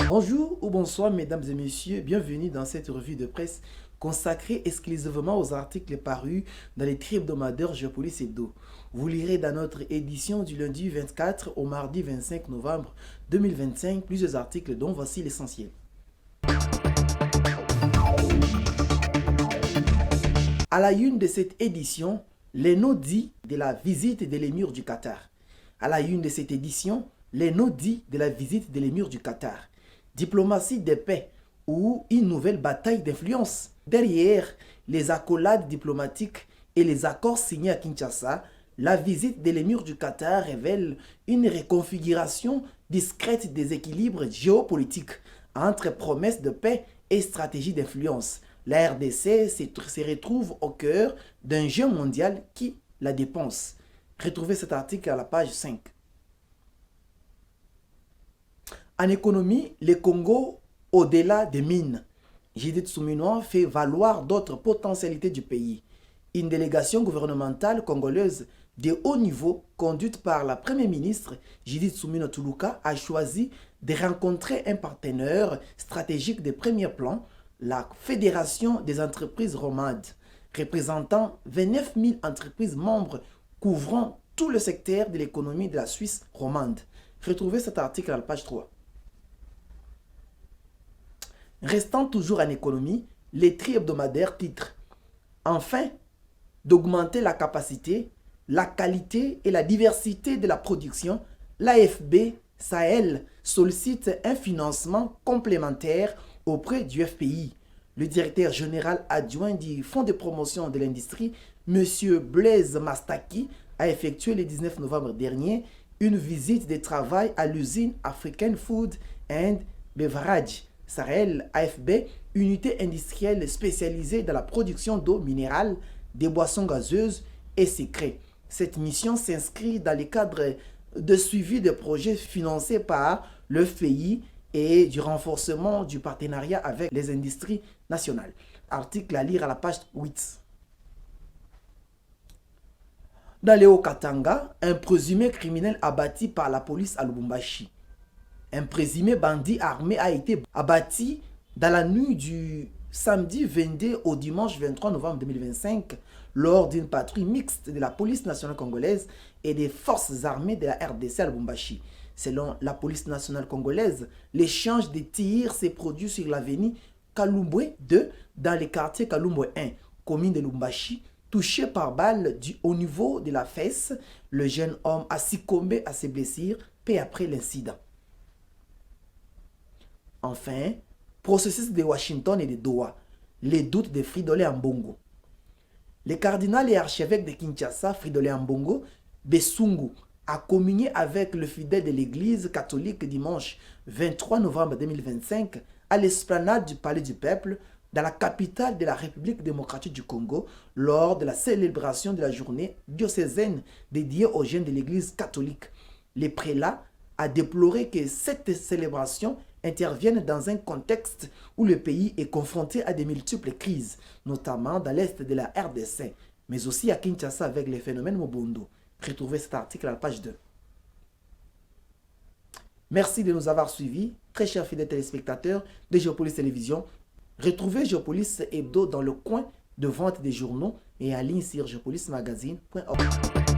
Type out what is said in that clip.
Bonjour ou bonsoir mesdames et messieurs, bienvenue dans cette revue de presse consacrée exclusivement aux articles parus dans les tri-hebdomadaires Géopolis Hebdo. Vous lirez dans notre édition du lundi 24 au mardi 25 novembre 2025 plusieurs articles dont voici l'essentiel. À la une de cette édition, les no-dits de la visite de l'émir du Qatar. À la une de cette édition, les no-dits de la visite de l'émir du Qatar. Diplomatie de paix ou une nouvelle bataille d'influence. Derrière les accolades diplomatiques et les accords signés à Kinshasa, la visite de l'émir du Qatar révèle une reconfiguration discrète des équilibres géopolitiques entre promesses de paix et stratégie d'influence. La RDC se retrouve au cœur d'un jeu mondial qui la dépense. Retrouvez cet article à la page 5. En économie, le Congo, au-delà des mines. Judith Suminwa fait valoir d'autres potentialités du pays. Une délégation gouvernementale congolaise de haut niveau, conduite par la Première ministre Judith Suminwa Tuluka, a choisi de rencontrer un partenaire stratégique de premier plan, la Fédération des entreprises romandes, représentant 29 000 entreprises membres couvrant tout le secteur de l'économie de la Suisse romande. Retrouvez cet article à la page 3. Restant toujours en économie, les tri-hebdomadaires titrent « Enfin, d'augmenter la capacité, la qualité et la diversité de la production, l'AFB Sahel sollicite un financement complémentaire auprès du FPI. » Le directeur général adjoint du Fonds de promotion de l'industrie, M. Blaise Mastaki, a effectué le 19 novembre dernier une visite de travail à l'usine African Food and Beverage Sahel AFB, unité industrielle spécialisée dans la production d'eau minérale, des boissons gazeuses et sucrées. Cette mission s'inscrit dans le cadre de suivi de projets financés par le FPI et du renforcement du partenariat avec les industries nationales. Article à lire à la page 8. Dans le Haut-Katanga, un présumé criminel abattu par la police à Lubumbashi. Un présumé bandit armé a été abattu dans la nuit du samedi 22 au dimanche 23 novembre 2025 lors d'une patrouille mixte de la police nationale congolaise et des forces armées de la RDC à Lubumbashi. Selon la police nationale congolaise, l'échange de tirs s'est produit sur l'avenue Kalumbwe 2 dans le quartier Kalumbwe 1, commune de Lubumbashi. Touché par balle au niveau de la fesse, le jeune homme a succombé à ses blessures peu après l'incident. Enfin, processus de Washington et de Doha, les doutes de Fridolin Ambongo. Le cardinal et archevêque de Kinshasa, Fridolin Ambongo, Besungu, a communié avec le fidèle de l'église catholique dimanche 23 novembre 2025 à l'esplanade du Palais du Peuple, dans la capitale de la République démocratique du Congo, lors de la célébration de la journée diocésaine dédiée aux jeunes de l'église catholique. Le prélat a déploré que cette célébration interviennent dans un contexte où le pays est confronté à de multiples crises, notamment dans l'est de la RDC, mais aussi à Kinshasa avec les phénomènes Mobundo. Retrouvez cet article à la page 2. Merci de nous avoir suivis, très chers fidèles téléspectateurs de Géopolis Télévision. Retrouvez Géopolis Hebdo dans le coin de vente des journaux et en ligne sur geopolismagazine.org.